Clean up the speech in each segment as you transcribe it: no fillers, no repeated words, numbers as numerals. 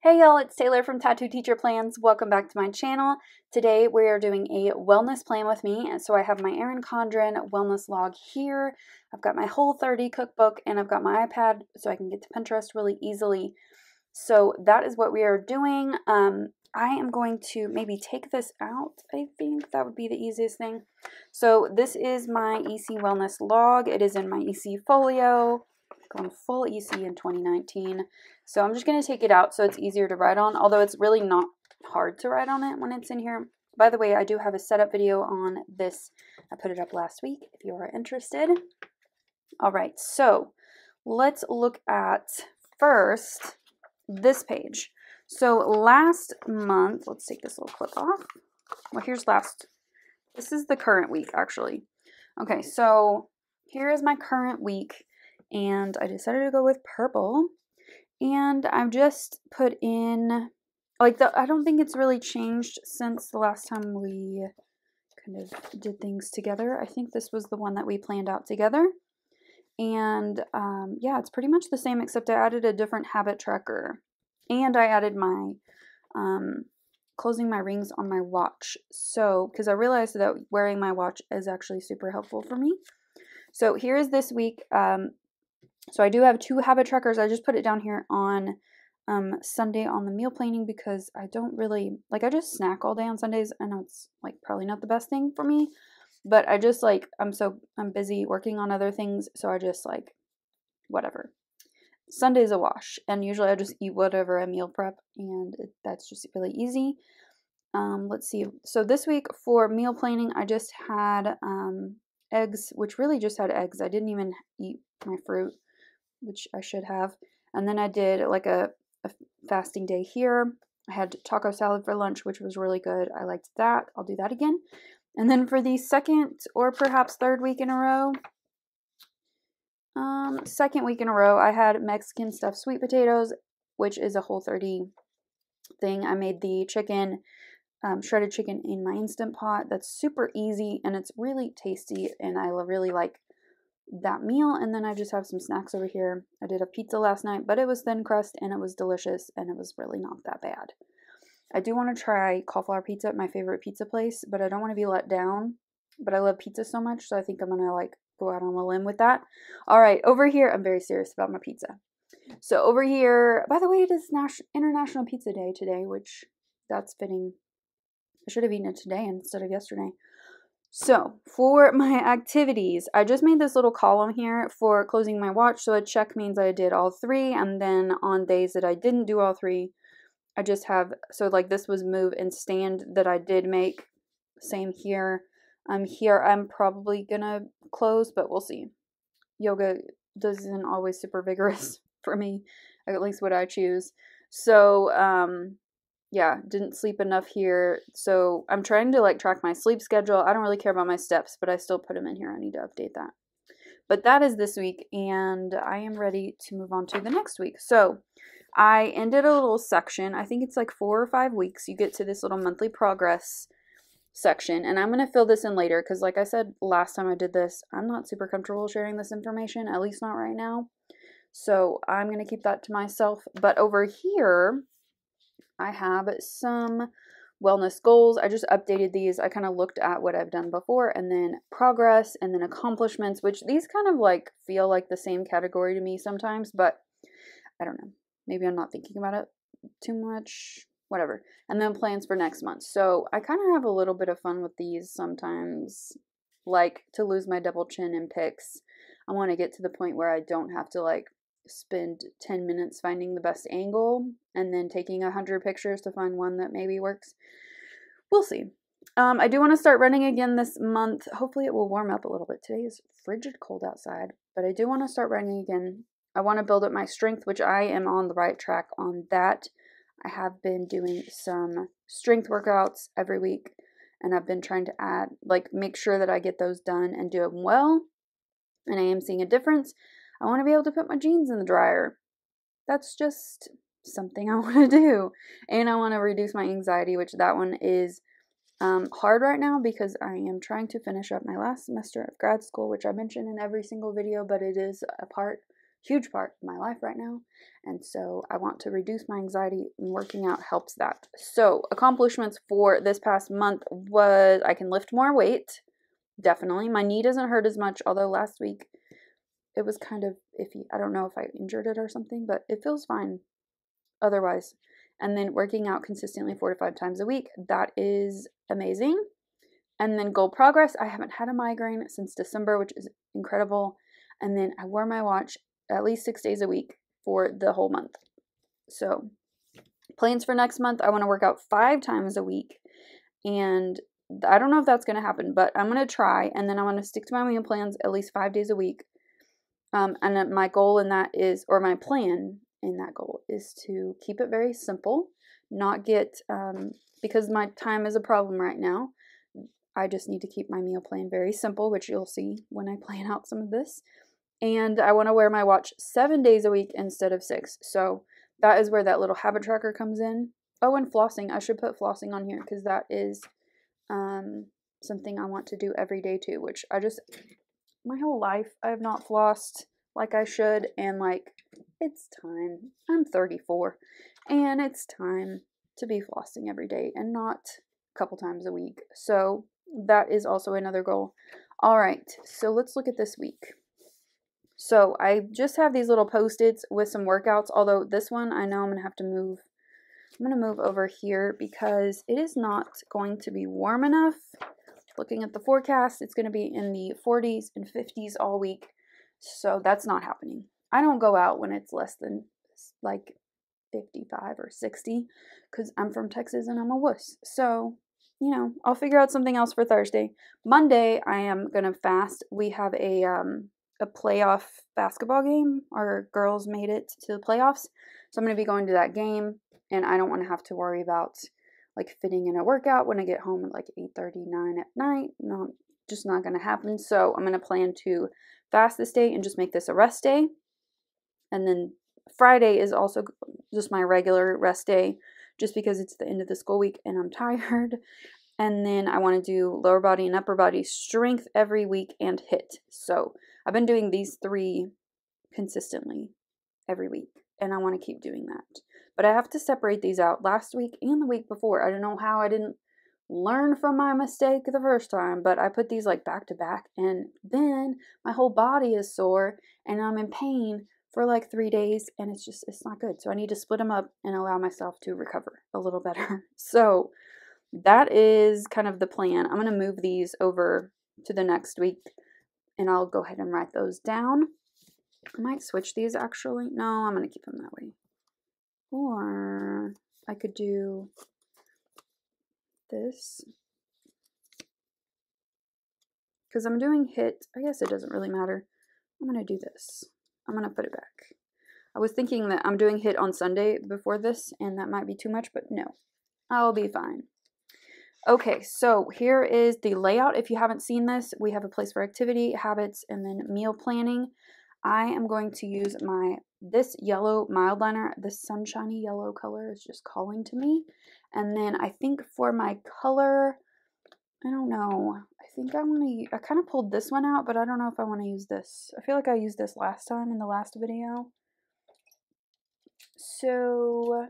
Hey y'all, it's Taylor from Tattooed Teacher Plans. Welcome back to my channel. Today we are doing a wellness plan with me. And so I have my Erin Condren wellness log here. I've got my Whole30 cookbook and I've got my iPad so I can get to Pinterest really easily. So that is what we are doing. I am going to maybe take this out. I think that would be the easiest thing. So this is my EC wellness log. It is in my EC folio. Going full EC in 2019. So I'm just going to take it out so it's easier to write on, although it's really not hard to write on it when it's in here. By the way, I do have a setup video on this. I put it up last week if you are interested. All right, so let's look at first this page. So last month, let's take this little clip off. Well, here's last. This is the current week, actually. Okay, so here is my current week. And I decided to go with purple. And I've just put in, I don't think it's really changed since the last time we kind of did things together. I think this was the one that we planned out together. And yeah, it's pretty much the same, except I added a different habit tracker. And I added my closing my rings on my watch. So, because I realized that wearing my watch is actually super helpful for me. So here is this week. So I do have two habit trackers. I just put it down here on Sunday on the meal planning because I don't really, I just snack all day on Sundays. I know it's probably not the best thing for me, but I just I'm busy working on other things. So I just whatever. Sunday's a wash. And usually I just eat whatever I meal prep and that's just really easy. Let's see. So this week for meal planning, I just had eggs, which really just had eggs. I didn't even eat my fruit, which I should have. And then I did a fasting day here. I had taco salad for lunch, which was really good. I liked that. I'll do that again. And then for the second or perhaps third week in a row, second week in a row, I had Mexican stuffed sweet potatoes, which is a Whole30 thing. I made the chicken, shredded chicken in my Instant Pot. That's super easy and it's really tasty and I really like that meal. And then I just have some snacks over here. I did a pizza last night, but it was thin crust and it was delicious and it was really not that bad. I do want to try cauliflower pizza at my favorite pizza place, but I don't want to be let down. But I love pizza so much, so I think I'm gonna go out on a limb with that. All right, over here, I'm very serious about my pizza. So over here, by the way, it is International Pizza Day today, which that's fitting. I should have eaten it today instead of yesterday. So for my activities, I just made this little column here for closing my watch. So a check means I did all three. And then on days that I didn't do all three, I just have, so this was move and stand that I did make. Same here. Here I'm probably gonna close, but we'll see. Yoga isn't always super vigorous for me, at least what I choose. So, yeah, didn't sleep enough here. So I'm trying to track my sleep schedule. I don't really care about my steps, but I still put them in here. I need to update that. But that is this week, and I am ready to move on to the next week. So I ended a little section. I think it's 4 or 5 weeks. You get to this little monthly progress section, and I'm going to fill this in later because like I said last time I did this, I'm not super comfortable sharing this information, at least not right now. So I'm going to keep that to myself. But over here, I have some wellness goals. I just updated these. I kind of looked at what I've done before and then progress and then accomplishments, which these kind of feel like the same category to me sometimes, but I don't know. Maybe I'm not thinking about it too much, whatever. And then plans for next month. So I kind of have a little bit of fun with these sometimes, to lose my double chin in pics. I want to get to the point where I don't have to spend 10 minutes finding the best angle and then taking 100 pictures to find one that maybe works. We'll see. I do want to start running again this month. Hopefully it will warm up a little bit. Today is frigid cold outside, but I do want to start running again. I want to build up my strength, which I am on the right track on that. I have been doing some strength workouts every week, and I've been trying to add, make sure that I get those done and do them well, and I am seeing a difference. I want to be able to put my jeans in the dryer. That's just something I want to do. And I want to reduce my anxiety, which that one is hard right now because I am trying to finish up my last semester of grad school, which I mention in every single video, but it is a part huge part of my life right now. And so I want to reduce my anxiety, and working out helps that. So accomplishments for this past month was I can lift more weight. Definitely. My knee doesn't hurt as much, although last week it was kind of iffy. I don't know if I injured it or something, but it feels fine otherwise. And then working out consistently 4 to 5 times a week. That is amazing. And then goal progress. I haven't had a migraine since December, which is incredible. And then I wore my watch at least 6 days a week for the whole month. So plans for next month, I want to work out 5 times a week. And I don't know if that's going to happen, but I'm going to try. And then I want to stick to my meal plans at least 5 days a week. And my goal in that is, or my plan in that goal is to keep it very simple, not get, because my time is a problem right now. I just need to keep my meal plan very simple, which you'll see when I plan out some of this. And I want to wear my watch 7 days a week instead of 6. So that is where that little habit tracker comes in. Oh, and flossing. I should put flossing on here because that is something I want to do every day too, which my whole life I have not flossed like I should, and like it's time. I'm 34 and it's time to be flossing every day and not a couple times a week. So that is also another goal. All right, so let's look at this week. So I just have these little post-its with some workouts, although this one I know I'm going to have to move. I'm going to move over here because it is not going to be warm enough. Looking at the forecast, it's going to be in the 40s and 50s all week. So that's not happening. I don't go out when it's less than like 55 or 60 because I'm from Texas and I'm a wuss. So, you know, I'll figure out something else for Thursday. Monday, I am going to fast. We have a playoff basketball game. Our girls made it to the playoffs. So I'm going to be going to that game, and I don't want to have to worry about like fitting in a workout when I get home at like 8:39 at night. No, just not going to happen. So I'm going to plan to fast this day and just make this a rest day. And then Friday is also just my regular rest day, just because it's the end of the school week and I'm tired. And then I want to do lower body and upper body strength every week and HIIT. So I've been doing these 3 consistently every week, and I want to keep doing that. But I have to separate these out last week and the week before. I don't know how I didn't learn from my mistake the first time, but I put these like back to back, and then my whole body is sore and I'm in pain for like 3 days, and it's not good. So I need to split them up and allow myself to recover a little better. So that is kind of the plan. I'm going to move these over to the next week, and I'll go ahead and write those down. I might switch these actually. No, I'm going to keep them that way. Or I could do this. Because I'm doing HIIT. I guess it doesn't really matter. I'm going to do this. I'm going to put it back. I was thinking that I'm doing HIIT on Sunday before this, and that might be too much, but no. I'll be fine. Okay, so here is the layout. If you haven't seen this, we have a place for activity, habits, and then meal planning. I am going to use this yellow mild liner. This sunshiny yellow color is just calling to me. And then I think for my color, I don't know. I think I kind of pulled this one out, but I don't know if I want to use this. I feel like I used this last time in the last video. So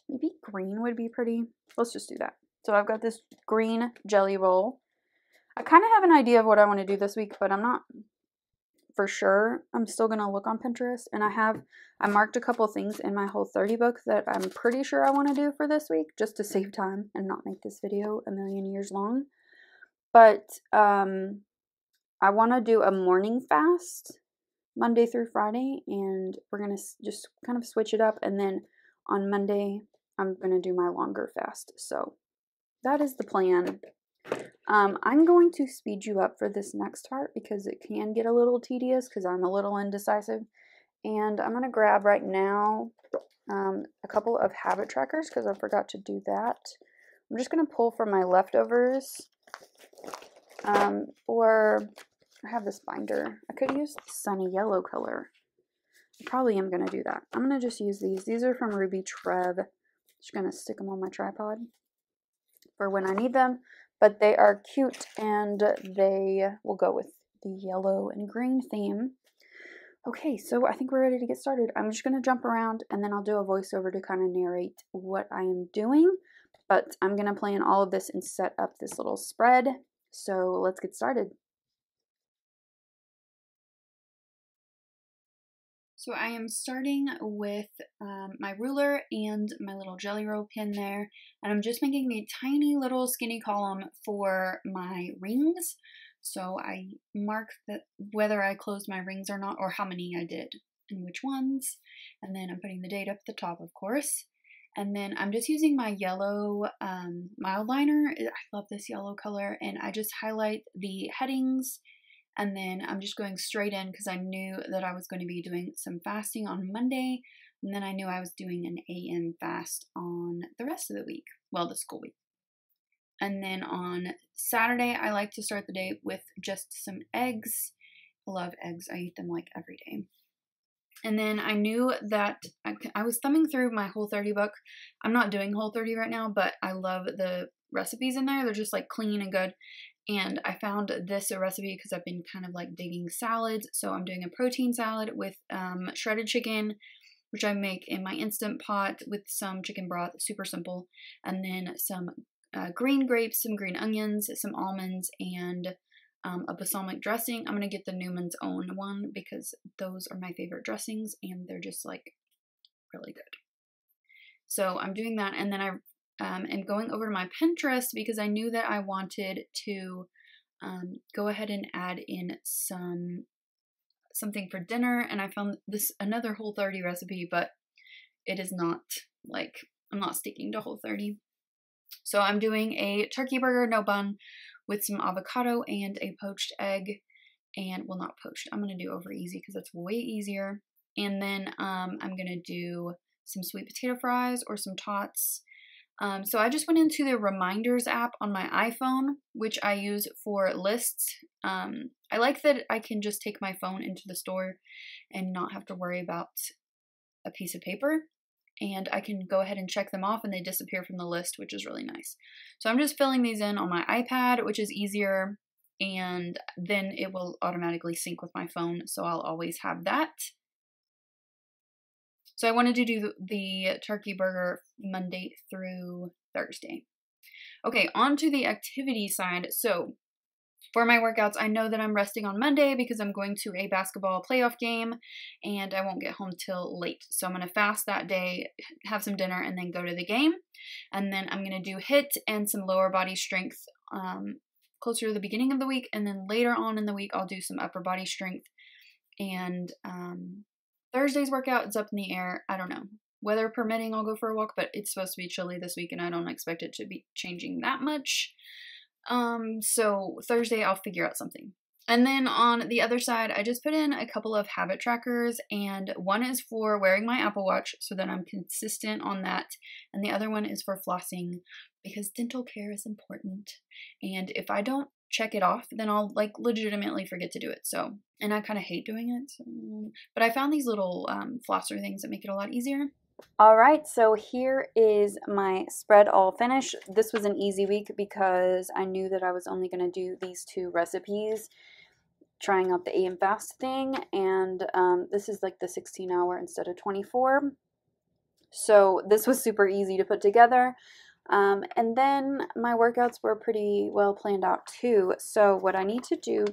maybe green would be pretty. Let's just do that. So I've got this green jelly roll. I kind of have an idea of what I want to do this week, but I'm not for sure. I'm still going to look on Pinterest, and I marked a couple things in my whole 30 book that I'm pretty sure I want to do for this week, just to save time and not make this video a million years long. But I want to do a morning fast Monday through Friday, and we're going to just kind of switch it up, and then on Monday I'm going to do my longer fast. So that is the plan. I'm going to speed you up for this next part because it can get a little tedious because I'm a little indecisive. And I'm going to grab right now a couple of habit trackers because I forgot to do that. I'm just going to pull from my leftovers. Or I have this binder. I could use the sunny yellow color. I probably am going to do that. I'm going to just use these. These are from Ruby Treb. Just going to stick them on my tripod for when I need them, but they are cute and they will go with the yellow and green theme. Okay, so I think we're ready to get started. I'm just going to jump around and then I'll do a voiceover to kind of narrate what I am doing. But I'm going to plan all of this and set up this little spread. So let's get started. So I am starting with my ruler and my little jelly roll pin there. And I'm just making a tiny little skinny column for my rings. So I mark whether I closed my rings or not, or how many I did and which ones. And then I'm putting the date up at the top, of course. And then I'm just using my yellow mild liner. I love this yellow color. And I just highlight the headings. And then I'm just going straight in because I knew that I was going to be doing some fasting on Monday. And then I knew I was doing an AM fast on the rest of the week. Well, the school week. And then on Saturday, I like to start the day with just some eggs. I love eggs. I eat them like every day. And then I knew that I was thumbing through my Whole30 book. I'm not doing Whole30 right now, but I love the recipes in there. They're just like clean and good. And I found this a recipe because I've been kind of like digging salads. So I'm doing a protein salad with shredded chicken, which I make in my Instant Pot with some chicken broth, super simple. And then some green grapes, some green onions, some almonds, and a balsamic dressing. I'm going to get the Newman's Own one because those are my favorite dressings and they're just like really good. So I'm doing that, and then I am going over to my Pinterest because I knew that I wanted to go ahead and add in something for dinner, and I found this another Whole30 recipe, but it is not like, I'm not sticking to Whole30. So I'm doing a turkey burger, no bun, with some avocado and a poached egg, and, well, not poached, I'm going to do over easy because that's way easier. And then I'm going to do some sweet potato fries or some tots. So I just went into the reminders app on my iPhone, which I use for lists. I like that I can just take my phone into the store and not have to worry about a piece of paper. And I can go ahead and check them off and they disappear from the list, which is really nice. So I'm just filling these in on my iPad, which is easier, and then it will automatically sync with my phone, so I'll always have that. So I wanted to do the turkey burger Monday through Thursday. Okay, on to the activity side. So for my workouts, I know that I'm resting on Monday because I'm going to a basketball playoff game and I won't get home till late. So I'm going to fast that day, have some dinner, and then go to the game. And then I'm going to do HIIT and some lower body strength closer to the beginning of the week. And then later on in the week, I'll do some upper body strength. And Thursday's workout is up in the air. I don't know. Weather permitting, I'll go for a walk, but it's supposed to be chilly this week and I don't expect it to be changing that much. So Thursday I'll figure out something. And then on the other side, I just put in a couple of habit trackers, and one is for wearing my Apple Watch so that I'm consistent on that. And the other one is for flossing because dental care is important. And if I don't check it off, then I'll like legitimately forget to do it. So, and I kind of hate doing it. So, but I found these little flosser things that make it a lot easier. All right, so here is my spread all finished. This was an easy week because I knew that I was only going to do these 2 recipes, trying out the AM fast thing, and this is like the 16-hour instead of 24. So this was super easy to put together. And then my workouts were pretty well planned out too. So what I need to do,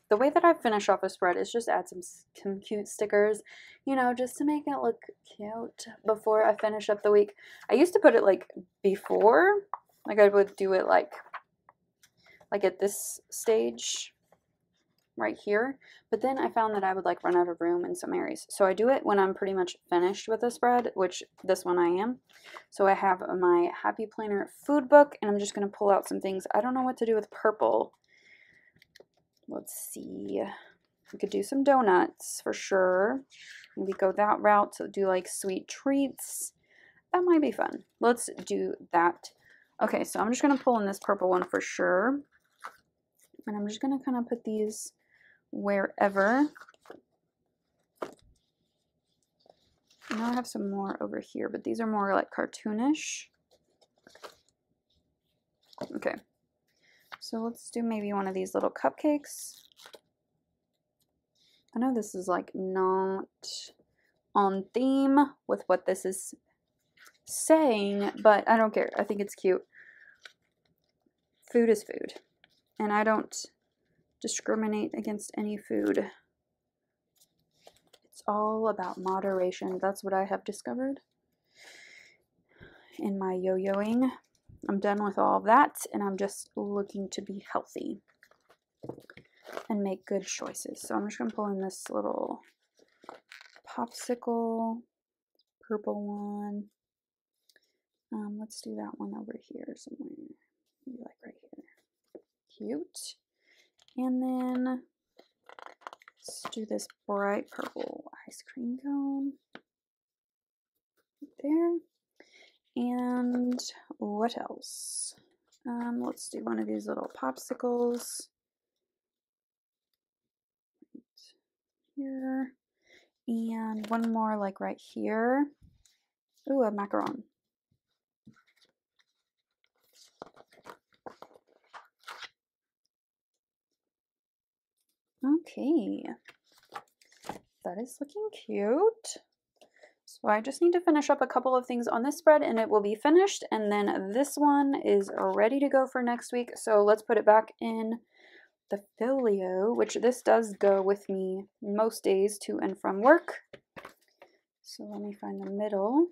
the way that I finish off a spread is just add some cute stickers, you know, just to make it look cute before I finish up the week. I used to put it like before, like I would do it like at this stage right here, but then I found that I would like run out of room in some areas. So I do it when I'm pretty much finished with a spread, which this one I am. So I have my Happy Planner food book, and I'm just going to pull out some things. I don't know what to do with purple. Let's see. We could do some donuts for sure. Maybe go that route. So do like sweet treats. That might be fun. Let's do that. Okay, so I'm just going to pull in this purple one for sure. And I'm just going to kind of put these wherever. Now I have some more over here, but these are more like cartoonish. Okay, so let's do maybe one of these little cupcakes. I know this is like not on theme with what this is saying, but I don't care. I think it's cute. Food is food, and I don't discriminate against any food. It's all about moderation. That's what I have discovered in my yo-yoing. I'm done with all of that, and I'm just looking to be healthy and make good choices. So I'm just going to pull in this little popsicle, purple one. Let's do that one over here somewhere. Maybe like right here. Cute. And then let's do this bright purple ice cream cone. There. And what else? Let's do one of these little popsicles. Right here. And one more like right here. Ooh, a macaron. Okay. That is looking cute. So I just need to finish up a couple of things on this spread and it will be finished. And then this one is ready to go for next week. So let's put it back in the folio, which this does go with me most days to and from work. So let me find the middle.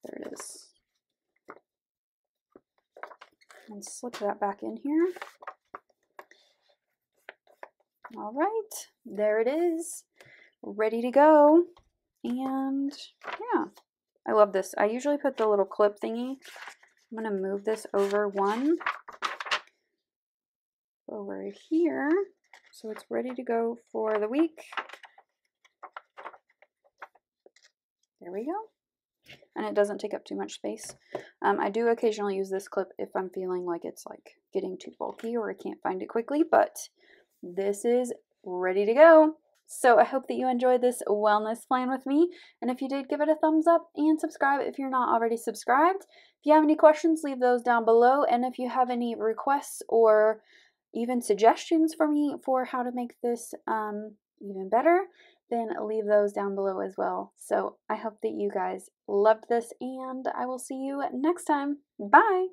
There it is. And slip that back in here. All right, there it is, ready to go. And yeah, I love this. I usually put the little clip thingy. I'm gonna move this over one over here, so it's ready to go for the week. There we go. And it doesn't take up too much space. I do occasionally use this clip if I'm feeling like it's like getting too bulky or I can't find it quickly, but this is ready to go. So I hope that you enjoyed this wellness plan with me. And if you did, give it a thumbs up and subscribe if you're not already subscribed. If you have any questions, leave those down below. And if you have any requests or even suggestions for me for how to make this even better, then leave those down below as well. So I hope that you guys loved this and I will see you next time. Bye!